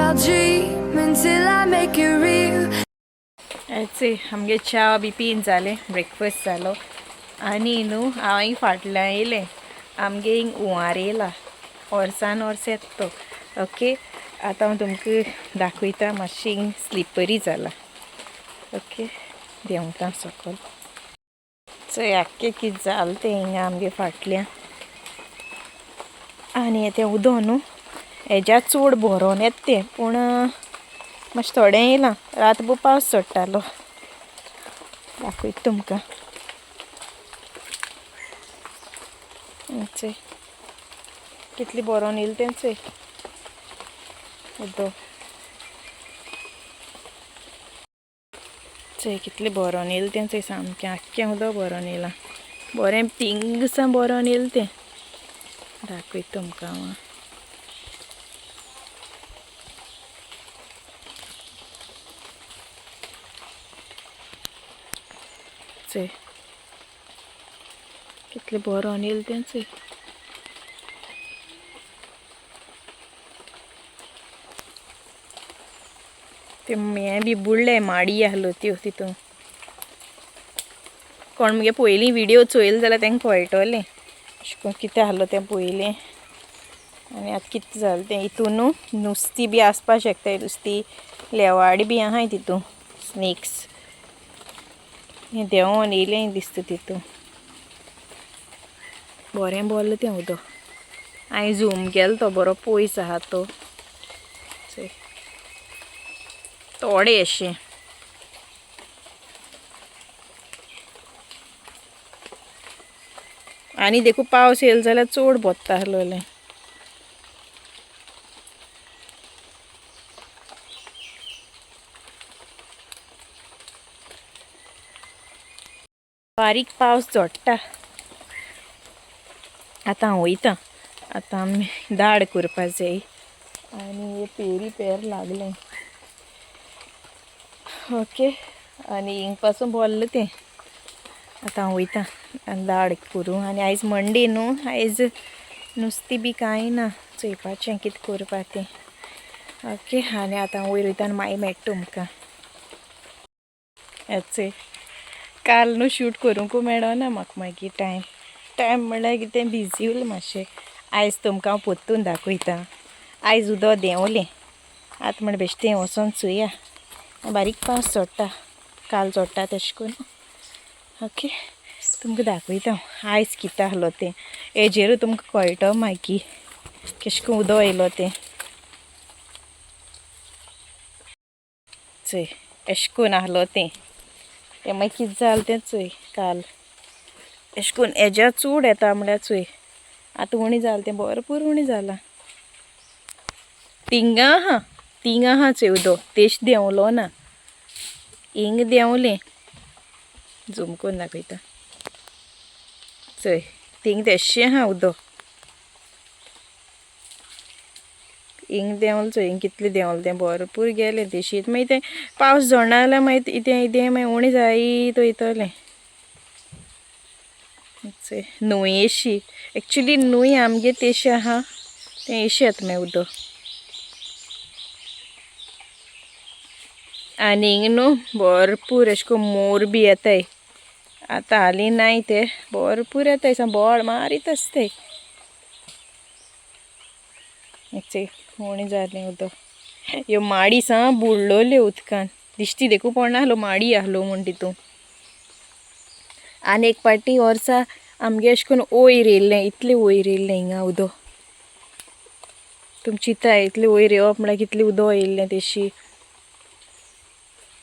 I'll dream until I make it real. ऐसे आमगे च्या बी पीन जाले ब्रेकफास्ट जालो आनी न्हू हांव हिंग फाटल्यान येयलें आमगे हिंग हुंवार येयला ओर्सान ओर्स येता तो ओके आतां हांव तुमकां दाखयता मातशें हिंग स्लिपरी जाला ओके देंवता सकयल चोय आख्खें कितें जालें तें हिंगा आमगे फाटल्यान आनी हें तें उदक न्हू हेज्या चड भरोन येता तें पूण मातशें थोडें येयलां रातभर पावस चडटालो दाखयता तुमकां चोय कितलें बरोन येयलें तें चोय उदक चोय कितलें बरोन येयलें तें चोय सामकें आख्खें उदक बरोन येयलां बरें थिंगसां बरोन येयलें तें दाखयता तुमकां हांव चोय कितलें बरोन येयलें तें चोय ते हें बी बुडले माडी आहल्यो त्यो तितून कोण मुगे पयलीं व्हिडियो चोयले जाल्यार तांकां कळटलें अशें करून कितें आहलो तें पयलें आनी आतां कितें जालें तें हितून नुस्तीं बी आसपाक शकताय नुस्तीं लेवाडी बी आहाय तितून स्नेक्स हें देंवोन येयलें दिसता तितून बरें बोरलें तें उदक हांवें झूम केलो तो बरो पयस आहा तो थोडें अशें आनी देखून पावस येयलो जाल्यार चड भोत्ता आहलोलें बारीक पावस झोडटा आतां हांव वयतां आतां आमी दाड करपाक जाय आनी हे पेरी पेर लागलें ओके आनी हिंग पासून बोरलें तें आतां हांव वयतां आनी दाड करूं आनी आयज मंडे न्हू आयज नुस्तीं बी कांय ना चोयपाचें कितें करपाक तें ओके आनी आतां हांव वयर वयतां आनी मागीर मेळटा तुमकां चोय काल न्हू शूट करूंकू मेळोना म्हाका मागीर टायम म्हणल्यार कितें बिजी उरलें मातशें आयज तुमकां हांव पोत्तून दाखयतां आयज उदक देंवलें आतां म्हण बेश्टें वचोन चोया बारीक पावस चोडटा काल चोडटा तेशें करून ओके तुमकां दाखयता आयज कितें आहलो तें हेजेरूय तुमकां कळटो मागीर केश कोन उदक येयलो तें चोय एशें कोन्न आहलो तें मागीर कितें जालें तें चोय काल एशें कोन्न हेज्या चड येता म्हळ्यार चोय आतां उणी जालें तें भरपूर उणी जालां थिंगा आहा चोय उदक तेश देंवलो ना हिंग देंवलें झूम करून दाखयता चोय थिंग तेशें आहा उदक हिंग देंवलें चोय हिंग कितलें देंवलें तें भरपूर गेलें तें शीत मागीर तें पावस झडना जाल्यार मागीर इतें मागीर उणी जायत वयतलें चोय न्हंय अशी एक्चुली न्हंय आमगे तेशी आहा तें अशें येता मागीर उदक आनी हिंग न्हू भरपूर अशें करून मोर बी येताय आतां हालीं नाय ते भरपूर येताय सा बोळ मारीत आसताय चोय उणी जालें उदक ह्यो माडी सा बुडलोल्यो उदकान दिश्टी देखून पडना आहलो माडी आहलो म्हूण तितून आनी एक पाटी वर्सा आमगे अशें करून वयर येयल्लें इतलें वयर येयल्लें हिंगा उदक तुमी चिंताय इतलें वयर येवप म्हळ्यार कितलें उदक येयल्लें तेशी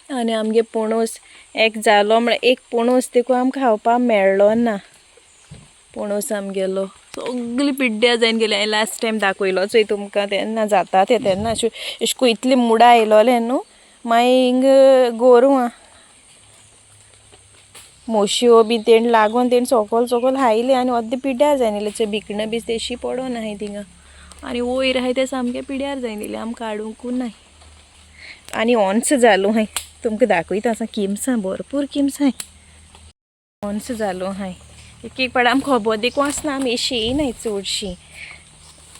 आनी आमगे पणस एक जालो म्हळ्यार एक पणस देखून आमकां खावपाक मेळ्ळो ना पणस आमगेलो सगळीं पिड्ड्यार जायन गेलीं हांवें लास्ट टायम दाखयलो चोय तुमकां तेन्ना जाता तेन्ना अशें करून इतलें मुडा येयलोलें न्हू मागीर हिंग गोरवां म्हश्यो बी तेणी लागून तेणी सोकोल हायली आनी अर्दें पिड्ड्यार जायन येयलें चोय भिकणां बी तेशी पडोन आहाय थिंगा आनी वयर आहाय ते सामकें पिड्ड्यार जायन येयलें आमकां काडूंकू नाय आनी ऑन्स जालो हाय तुमकां दाखयता आसा किमसां भरपूर किमसां ऑन्स जालो हाय एक पाड आमकां खबर देखून आसना आमी अशीं येयनाय चडशीं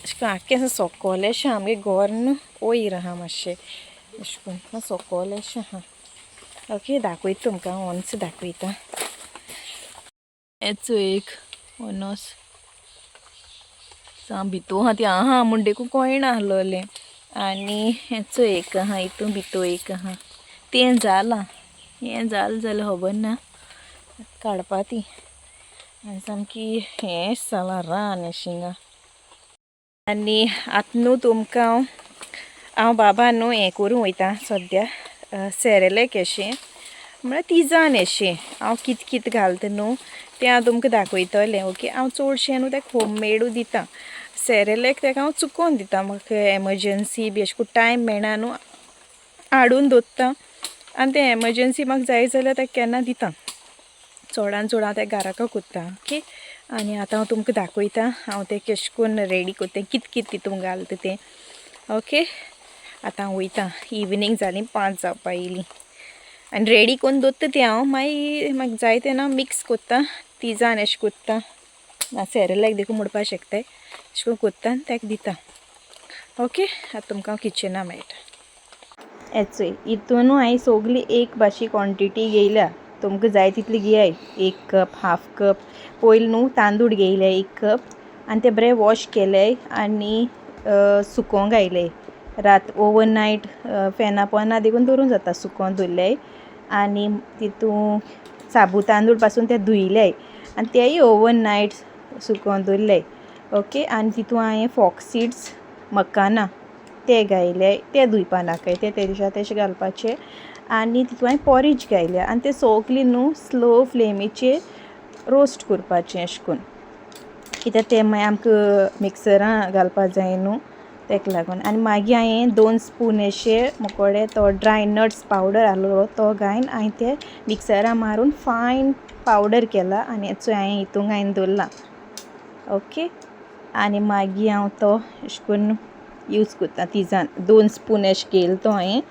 अशें आख्खें सोकोलेशें आमगे घर न्हू वयर आहा मातशें अशें करून सोकोलेशें आहा. ओके दाखयता तुमकां ऑन्स दाखयता. हेचो एक ओनोस साम भितू आहा ती आहा म्हूण देखून कळना आसलोलें. आनी हेचो एक आहा हितून भितो एक आहा तें जालां. हें जालें जाल्यार खबर ना काडपा ती. आनी सामकी हेंच जालां रान अशीं. आनी आतां न्हू तुमकां हांव बाबा न्हू हें करूं वयता सद्या सेरेलेक अशें म्हळ्यार तिजान अशें हांव कित कित घालता न्हू तें हांव तुमकां दाखयतलें. ओके हांव चडशें न्हू तेका होममेडू दिता. सेरेलेक तेका हांव चुकोवन दिता म्हाका एमर्जन्सी बी अशें करून टायम मेळना न्हू हाडून दवरता आनी तें एमर्जन्सी म्हाका जाय जाल्यार तेका केन्ना दिता. चडान चड हांव तेका घाराको कोत्ता. ओके आनी आतां हांव तुमकां दाखयता हांव तें केश कोन्न रेडी कोत्ता कित कित तितून घालता तें. ओके आतां हांव वयता. इवनिंग जालीं 5 जावपा येयलीं आनी रेडी करून दवरता ती हांव मागीर म्हाका जाय तेन्ना मिक्स कोत्ता तिजान अशें कोत्ता. सेरेलेक देखून म्हणपा शकता अशें करून कोत्ता आनी तेका दिता. ओके आतां तुमकां हांव किचना मेळटा. हेचोय हितून हांवें सगळी एक भाशी क्वॉन्टिटी घेयल्या. तुमकां जाय तितली घेयाय. 1 कप, हाफ कप. पयलीं न्हू तांदूळ घेयले 1 कप आनी ते बरें वॉश केले आनी सुकोवंक घायले. रात ओवरनायट फेना पोंदा देखून दवरूंक जाता सुकोवन दवरले. आनी तितू साबू तांदूळ पासून ते धुयले आनी तेय ओवरनायट सुकोवन दवरले. ओके आनी तितू हांवें फॉक्स सीड्स मकाना ते घायले. ते धुवपा नाकाय ते तेज्या तेशें घालपाचे. आनी तितू हांवें पॉरीज घायले आनी ते सगळी न्हू स्लो फ्लेमीचेर रोस्ट करपाचें अशें करून कित्याक तें मागीर आमकां मिक्सरां घालपा जाय न्हू तेका लागून. आनी मागीर हांवें 2 स्पून अशें मोकोडे तो ड्राय नट्स पावडर आहलो तो घायन हांवें ते मिक्सरां मारून फायन पावडर केला आनी हेचो हांवें हितून घायन दवरला. ओके आनी मागीर हांव तो अशें करून यूज कोत्ता तिजान 2 स्पून अशें घेयला तो हांवें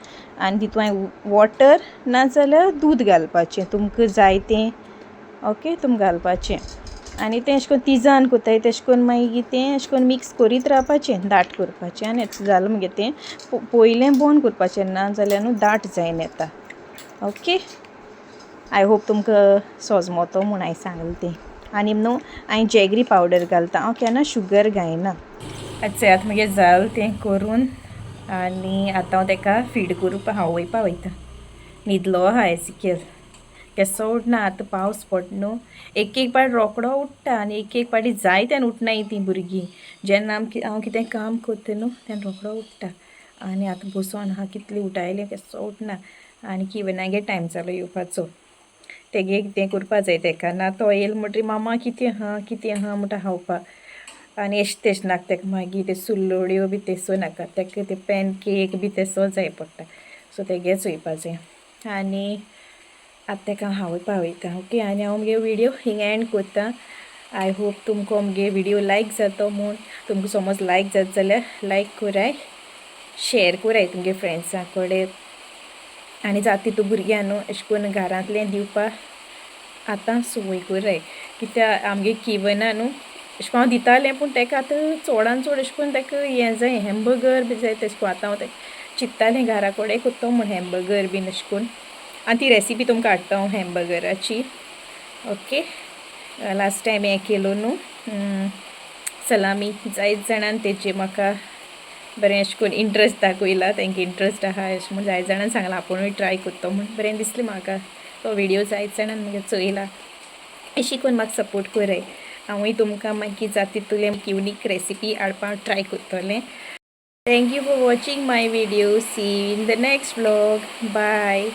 आनी तितू हांवें वॉटर नाजाल्यार दूद घालपाचें तुमकां जाय तें. ओके तुम घालपाचें आनी तें अशें करून तिजान कोत्ताय तेशें करून मागीर तें अशें करून मिक्स करीत रावपाचें दाट करपाचें आनी हेचें जालें मगे तें पयलें बंद करपाचें ना जाल्यार न्हू दाट जायन येता. ओके आय होप तुमकां सोजमोतो म्हूण हांवें सांगलें तें. आनी न्हू हांवें जॅगरी पावडर घालता हांव केन्ना शुगर घायना. चोय आतां मगे जालें तें करून आनी आतां हांव तेका फीड करूंक हांव वयपा वयता. न्हिदलो आहा एजिकेल केसो उठना आतां पावस पडटा न्हू एक एक पाटी रोकडो उठटा आनी एक एक पाटी जाय तेन्ना उठनाय तीं भुरगीं. जेन्ना हांव कितें काम करता न्हू तेन्ना रोकडो उठटा आनी आतां बसोन आहा कितलें उठयलें केसो उठना. आनी किवनागे टायम जालो येवपाचो तेगे कितें करपा जाय तेका ना तो येयलो म्हणटरी मामा कितें आहा म्हणटा खावपा आनी एशें तेशें नाका तेका मागीर ते सुल्लोड्यो बी तेसो नाका तेका ते पॅन केक बी तेसो जाय पडटा सो तेगेच वयपा जाय. आनी आतां तेका हांव खावपा वयता. ओके आनी हांव मगे विडियो हिंग एंड कोत्ता. आय होप तुमकां मगे विडियो लायक जातो म्हूण तुमकां समज लायक जाता जाल्यार लायक कोराय शेअर कोराय तुमगे फ्रेंड्सां कडेन आनी जाता तितू भुरग्यां न्हू अशें करून घरांतलें दिवपा आतां संवय कोराय. कित्याक आमगे किवना न्हू अशें करून हांव दितालें पूण तेका आतां चडान चड अशें करून तेका हें जाय हॅमबर्गर बी जाय तेशें करून आतां हांव तेका चित्तालें घरा कडेन कोत्तो म्हूण हॅमबर्गर बीन अशें करून आनी ती रेसिपी तुमकां हाडटा हांव हॅमबर्गराची. ओके लास्ट टायम हें केलो न्हू सलामी जायत जाणान तेजे म्हाका बरें अशें करून इंट्रस्ट दाखयला तेंका इंट्रस्ट आहा अशें म्हूण जायत जाणान सांगलां आपुणूय ट्राय कोत्तो म्हूण बरें दिसलें म्हाका तो विडियो जायत जाणान म्हाका चोयला. अशी करून म्हाका सपोर्ट कोराय हांवूय तुमकां मागीर जाता तितूलें युनीक रेसिपी हाडपा ट्राय कोत्तोलें. Thank you for watching my video. See you in the next vlog. Bye.